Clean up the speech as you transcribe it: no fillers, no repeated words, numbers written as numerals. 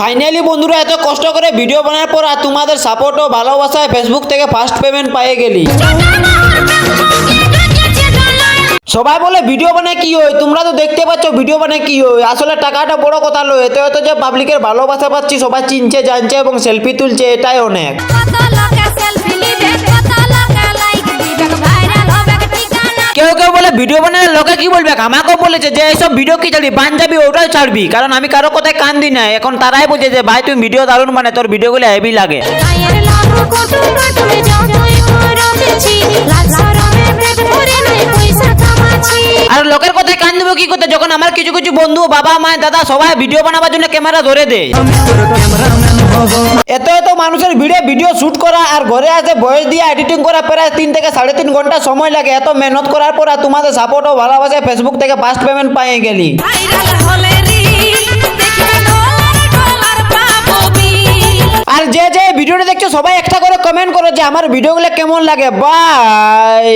Finally বন্ধুরা, এত কষ্ট করে ভিডিও বানানোর পর আর তোমাদের সাপোর্ট ও ভালোবাসায় ফেসবুক থেকে ফার্স্ট পেমেন্ট পেয়ে গেলি। সবাই বলে ভিডিও বানায় কি হয়, তোমরা তো দেখতে পাচ্ছ ভিডিও বানায় কি হয়। আসলে টাকাটা বড় কথা নয়, এতে হয়তো যে পাবলিকের ভালোবাসা পাচ্ছি, সবাই চিনছে জানছে এবং সেলফি তুলছে, এটাই অনেক। কেউ কেউ বলে ভিডিও বানালে লোকে কি বলবে, আমাকেও বলেছে যে এইসব ভিডিও কি ছাড়বি, পাঞ্জাবি ওটাও ছাড়বি, কারণ আমি কারো কথায় কান দিই না। এখন তারাই বলছে যে ভাই তুমি ভিডিও দারুণ মানে, তোর ভিডিওগুলো হেভি লাগে। আর লোকের কথায় কান দেবো কি করতে, যখন আমার কিছু কিছু বন্ধু, বাবা মা দাদা সবাই ভিডিও বানাবার জন্য ক্যামেরা ধরে দেয়। এত এত মানুষের ভিডিও শুট করা আর ঘরে আসে ভয়েস দিয়ে এডিটিং করা প্রায় 3 থেকে 3.5 ঘন্টা সময় লাগে। এত মেহনত করার পর তোমাদের সাপোর্ট ও ভালোবাসায় ফেসবুক থেকে ফার্স্ট পেমেন্ট পেয়ে গেলি। আর যে যে ভিডিওটা দেখছো সবাই একটা করে কমেন্ট করো যে আমার ভিডিওগুলো কেমন লাগে। বাই।